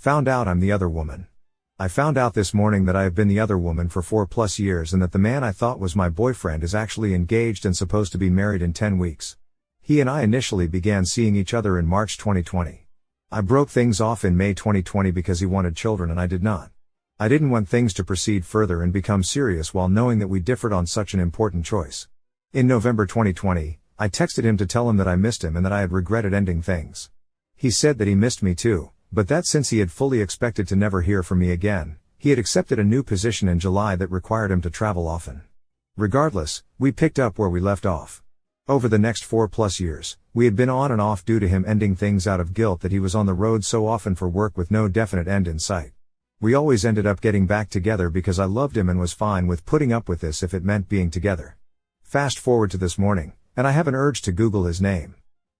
Found out I'm the other woman. I found out this morning that I have been the other woman for 4+ years and that the man I thought was my boyfriend is actually engaged and supposed to be married in 10 weeks. He and I initially began seeing each other in March 2020. I broke things off in May 2020 because he wanted children and I did not. I didn't want things to proceed further and become serious while knowing that we differed on such an important choice. In November 2020, I texted him to tell him that I missed him and that I had regretted ending things. He said that he missed me too, but that since he had fully expected to never hear from me again, he had accepted a new position in July that required him to travel often. Regardless, we picked up where we left off. Over the next 4+ years, we had been on and off due to him ending things out of guilt that he was on the road so often for work with no definite end in sight. We always ended up getting back together because I loved him and was fine with putting up with this if it meant being together. Fast forward to this morning, and I have an urge to Google his name.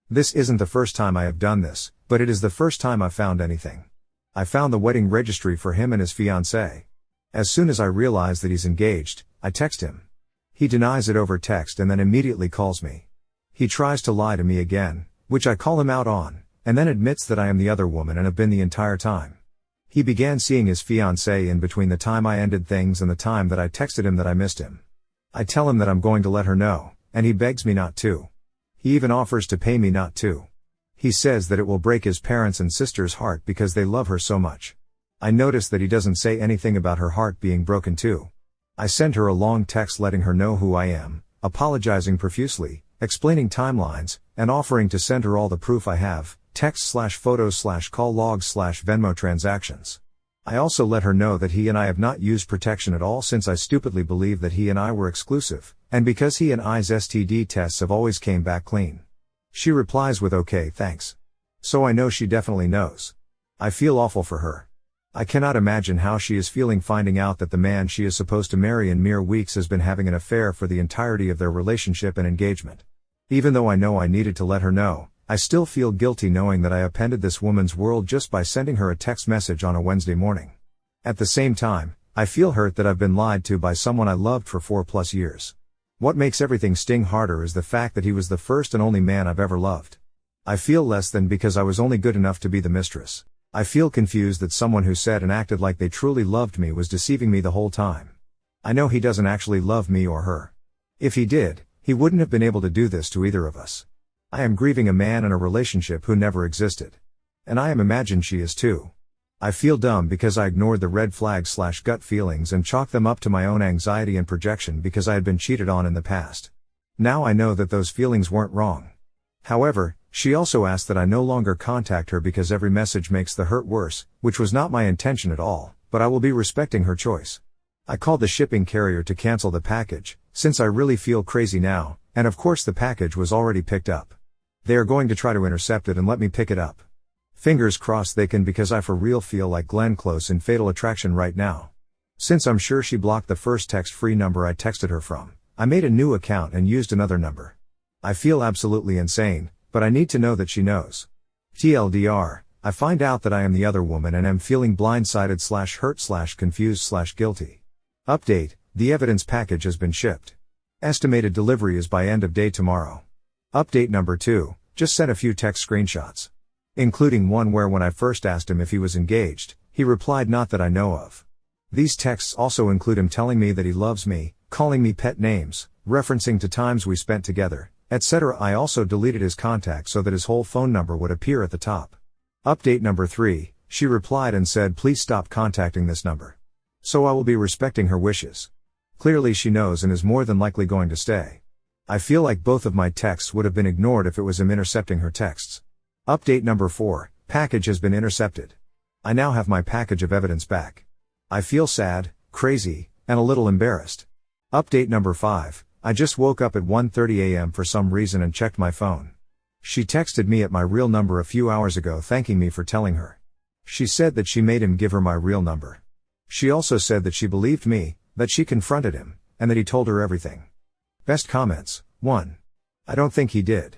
This isn't the first time I have done this, but it is the first time I've found anything. I found the wedding registry for him and his fiancée. As soon as I realize that he's engaged, I text him. He denies it over text and then immediately calls me. He tries to lie to me again, which I call him out on, and then admits that I am the other woman and have been the entire time. He began seeing his fiancée in between the time I ended things and the time that I texted him that I missed him. I tell him that I'm going to let her know, and he begs me not to. He even offers to pay me not to. He says that it will break his parents' and sister's heart because they love her so much. I notice that he doesn't say anything about her heart being broken too. I send her a long text letting her know who I am, apologizing profusely, explaining timelines, and offering to send her all the proof I have, text/photos/call logs/Venmo transactions. I also let her know that he and I have not used protection at all since I stupidly believed that he and I were exclusive, and because he and I's STD tests have always came back clean. She replies with okay thanks. So I know she definitely knows. I feel awful for her. I cannot imagine how she is feeling finding out that the man she is supposed to marry in mere weeks has been having an affair for the entirety of their relationship and engagement. Even though I know I needed to let her know, I still feel guilty knowing that I upended this woman's world just by sending her a text message on a Wednesday morning. At the same time, I feel hurt that I've been lied to by someone I loved for 4+ years. What makes everything sting harder is the fact that he was the first and only man I've ever loved. I feel less than because I was only good enough to be the mistress. I feel confused that someone who said and acted like they truly loved me was deceiving me the whole time. I know he doesn't actually love me or her. If he did, he wouldn't have been able to do this to either of us. I am grieving a man in a relationship who never existed. And I am imagined she is too. I feel dumb because I ignored the red flags/gut feelings and chalked them up to my own anxiety and projection because I had been cheated on in the past. Now I know that those feelings weren't wrong. However, she also asked that I no longer contact her because every message makes the hurt worse, which was not my intention at all, but I will be respecting her choice. I called the shipping carrier to cancel the package, since I really feel crazy now, and of course the package was already picked up. They are going to try to intercept it and let me pick it up. Fingers crossed they can because I for real feel like Glenn Close in Fatal Attraction right now. Since I'm sure she blocked the first text-free number I texted her from, I made a new account and used another number. I feel absolutely insane, but I need to know that she knows. TLDR, I find out that I am the other woman and am feeling blindsided/hurt/confused/guilty. Update, the evidence package has been shipped. Estimated delivery is by end of day tomorrow. Update number 2, just sent a few text screenshots. Including one where when I first asked him if he was engaged, he replied not that I know of. These texts also include him telling me that he loves me, calling me pet names, referencing to times we spent together, etc. I also deleted his contact so that his whole phone number would appear at the top. Update number 3, she replied and said please stop contacting this number. So I will be respecting her wishes. Clearly she knows and is more than likely going to stay. I feel like both of my texts would have been ignored if it was him intercepting her texts. Update number 4, package has been intercepted. I now have my package of evidence back. I feel sad, crazy, and a little embarrassed. Update number 5, I just woke up at 1:30 a.m. for some reason and checked my phone. She texted me at my real number a few hours ago thanking me for telling her. She said that she made him give her my real number. She also said that she believed me, that she confronted him, and that he told her everything. Best comments, 1. I don't think he did.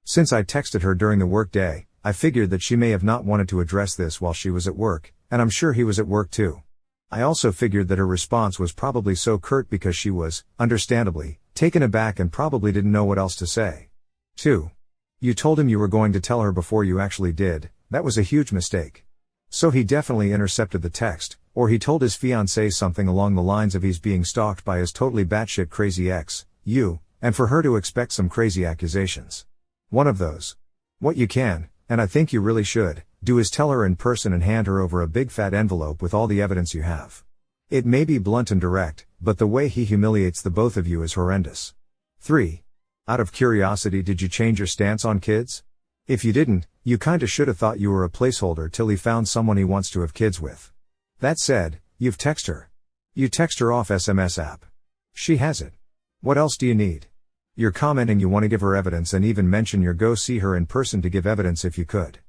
Since I texted her during the work day, I figured that she may have not wanted to address this while she was at work, and I'm sure he was at work too. I also figured that her response was probably so curt because she was, understandably, taken aback and probably didn't know what else to say. 2. You told him you were going to tell her before you actually did, that was a huge mistake. So he definitely intercepted the text, or he told his fiancée something along the lines of he's being stalked by his totally batshit crazy ex, you, and for her to expect some crazy accusations. One of those. What you can, and I think you really should, do is tell her in person and hand her over a big fat envelope with all the evidence you have. It may be blunt and direct, but the way he humiliates the both of you is horrendous. 3. Out of curiosity, did you change your stance on kids? If you didn't, you kinda shoulda thought you were a placeholder till he found someone he wants to have kids with. That said, you've texted her. You text her off SMS app. She has it. What else do you need? You're commenting you want to give her evidence and even mention you'll go see her in person to give evidence if you could.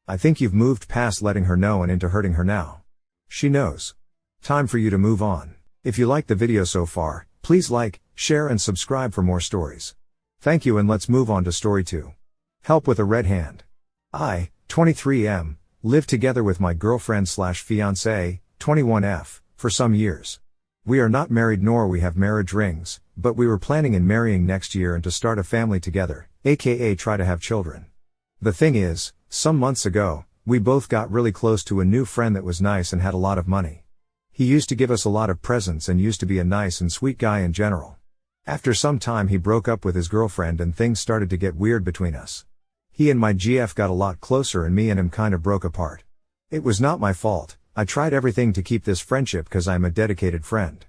I think you've moved past letting her know and into hurting her now. She knows. Time for you to move on. If you liked the video so far, please like, share and subscribe for more stories. Thank you, and let's move on to story 2. Help with a red hand. I, 23M, lived together with my girlfriend/fiancée, 21F, for some years. We are not married nor we have marriage rings, but we were planning in marrying next year and to start a family together, aka try to have children. The thing is, some months ago, we both got really close to a new friend that was nice and had a lot of money. He used to give us a lot of presents and used to be a nice and sweet guy in general. After some time he broke up with his girlfriend and things started to get weird between us. He and my GF got a lot closer and me and him kinda broke apart. It was not my fault. I tried everything to keep this friendship cause I'm a dedicated friend.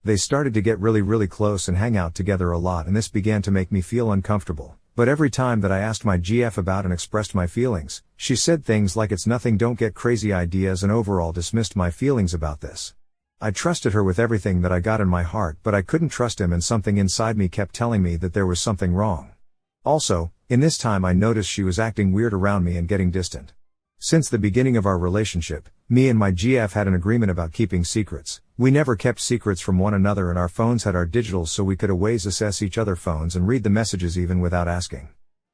They started to get really close and hang out together a lot, and this began to make me feel uncomfortable. But every time that I asked my GF about and expressed my feelings, she said things like it's nothing, don't get crazy ideas, and overall dismissed my feelings about this. I trusted her with everything that I got in my heart, but I couldn't trust him, and something inside me kept telling me that there was something wrong. Also, in this time I noticed she was acting weird around me and getting distant. Since the beginning of our relationship, me and my GF had an agreement about keeping secrets. We never kept secrets from one another, and our phones had our digitals so we could always assess each other's phones and read the messages even without asking.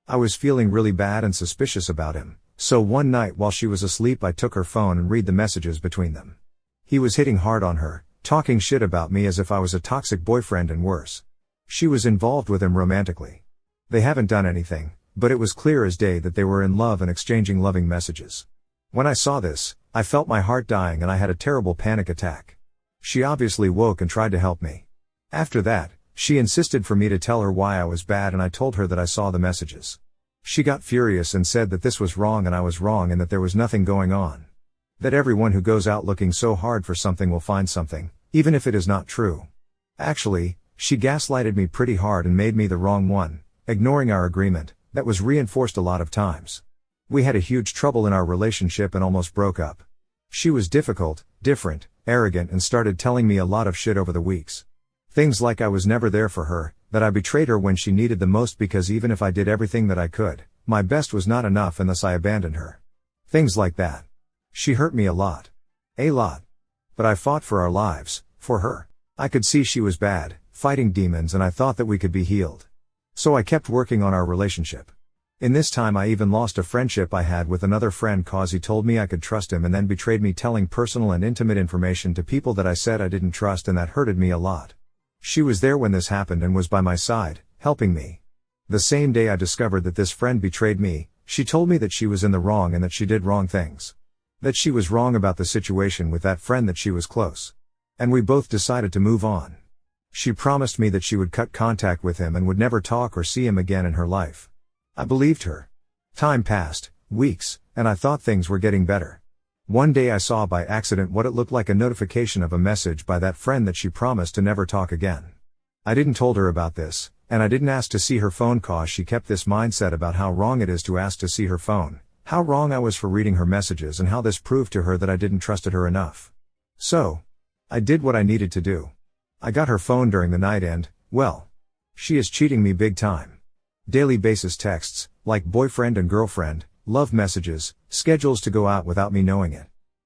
I was feeling really bad and suspicious about him, so one night while she was asleep I took her phone and read the messages between them. He was hitting hard on her, talking shit about me as if I was a toxic boyfriend and worse. She was involved with him romantically. They haven't done anything, but it was clear as day that they were in love and exchanging loving messages. When I saw this, I felt my heart dying and I had a terrible panic attack. She obviously woke and tried to help me. After that, she insisted for me to tell her why I was bad, and I told her that I saw the messages. She got furious and said that this was wrong and I was wrong and that there was nothing going on. That everyone who goes out looking so hard for something will find something, even if it is not true. Actually, she gaslighted me pretty hard and made me the wrong one, ignoring our agreement, that was reinforced a lot of times. We had a huge trouble in our relationship and almost broke up. She was difficult, different, arrogant, and started telling me a lot of shit over the weeks. Things like I was never there for her, that I betrayed her when she needed the most because even if I did everything that I could, my best was not enough and thus I abandoned her. Things like that. She hurt me a lot. A lot. But I fought for our lives, for her. I could see she was bad, fighting demons, and I thought that we could be healed. So I kept working on our relationship. In this time I even lost a friendship I had with another friend cause he told me I could trust him and then betrayed me, telling personal and intimate information to people that I said I didn't trust, and that hurted me a lot. She was there when this happened and was by my side, helping me. The same day I discovered that this friend betrayed me, she told me that she was in the wrong and that she did wrong things. That she was wrong about the situation with that friend, that she was close. And we both decided to move on. She promised me that she would cut contact with him and would never talk or see him again in her life. I believed her. Time passed, weeks, and I thought things were getting better. One day I saw by accident what it looked like a notification of a message by that friend that she promised to never talk again. I didn't told her about this, and I didn't ask to see her phone cause she kept this mindset about how wrong it is to ask to see her phone, how wrong I was for reading her messages, and how this proved to her that I didn't trusted her enough. So, I did what I needed to do. I got her phone during the night and, well, she is cheating me big time. Daily basis texts, like boyfriend and girlfriend, love messages, schedules to go out without me knowing it.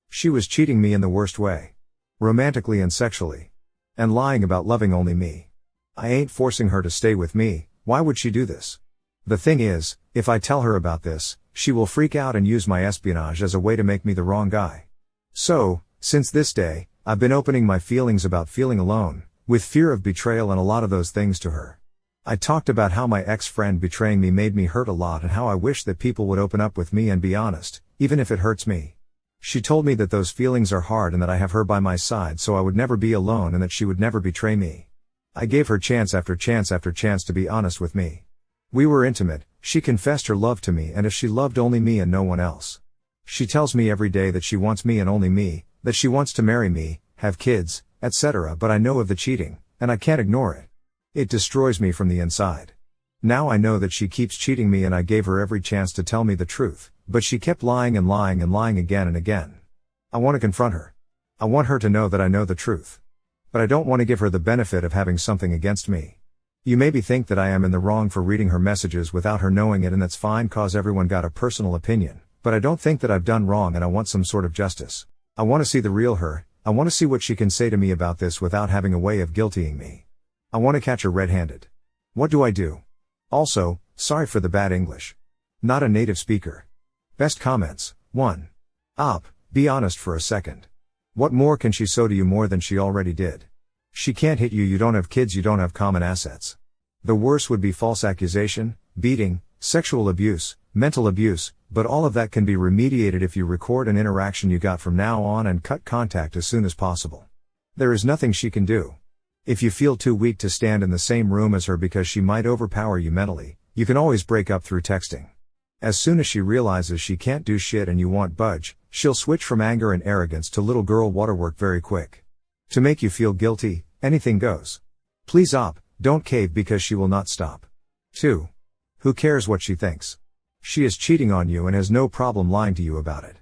She was cheating me in the worst way. Romantically and sexually. And lying about loving only me. I ain't forcing her to stay with me, why would she do this? The thing is, if I tell her about this, she will freak out and use my espionage as a way to make me the wrong guy. So, since this day, I've been opening my feelings about feeling alone, with fear of betrayal and a lot of those things to her. I talked about how my ex-friend betraying me made me hurt a lot and how I wish that people would open up with me and be honest, even if it hurts me. She told me that those feelings are hard and that I have her by my side so I would never be alone and that she would never betray me. I gave her chance after chance after chance to be honest with me. We were intimate, she confessed her love to me and if she loved only me and no one else. She tells me every day that she wants me and only me, that she wants to marry me, have kids, etc. But I know of the cheating, and I can't ignore it. It destroys me from the inside. Now I know that she keeps cheating me and I gave her every chance to tell me the truth, but she kept lying and lying and lying again and again. I want to confront her. I want her to know that I know the truth. But I don't want to give her the benefit of having something against me. You maybe think that I am in the wrong for reading her messages without her knowing it and that's fine cause everyone got a personal opinion, but I don't think that I've done wrong and I want some sort of justice. I want to see the real her, I want to see what she can say to me about this without having a way of guiltying me. I want to catch her red-handed. What do I do? Also, sorry for the bad English. Not a native speaker. Best comments. 1. Be honest for a second. What more can she show to you more than she already did? She can't hit you, you don't have kids, you don't have common assets. The worst would be false accusation, beating, sexual abuse, mental abuse, but all of that can be remediated if you record an interaction you got from now on and cut contact as soon as possible. There is nothing she can do. If you feel too weak to stand in the same room as her because she might overpower you mentally, you can always break up through texting. As soon as she realizes she can't do shit and you won't budge, she'll switch from anger and arrogance to little girl waterwork very quick. To make you feel guilty, anything goes. Please don't cave because she will not stop. 2. Who cares what she thinks? She is cheating on you and has no problem lying to you about it.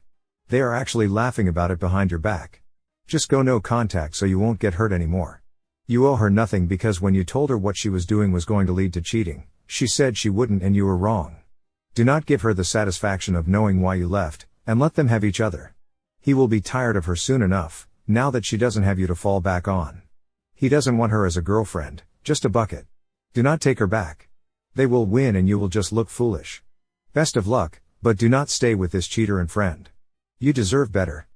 They are actually laughing about it behind your back. Just go no contact so you won't get hurt anymore. You owe her nothing because when you told her what she was doing was going to lead to cheating, she said she wouldn't and you were wrong. Do not give her the satisfaction of knowing why you left, and let them have each other. He will be tired of her soon enough, now that she doesn't have you to fall back on. He doesn't want her as a girlfriend, just a bucket. Do not take her back. They will win and you will just look foolish. Best of luck, but do not stay with this cheater and friend. You deserve better.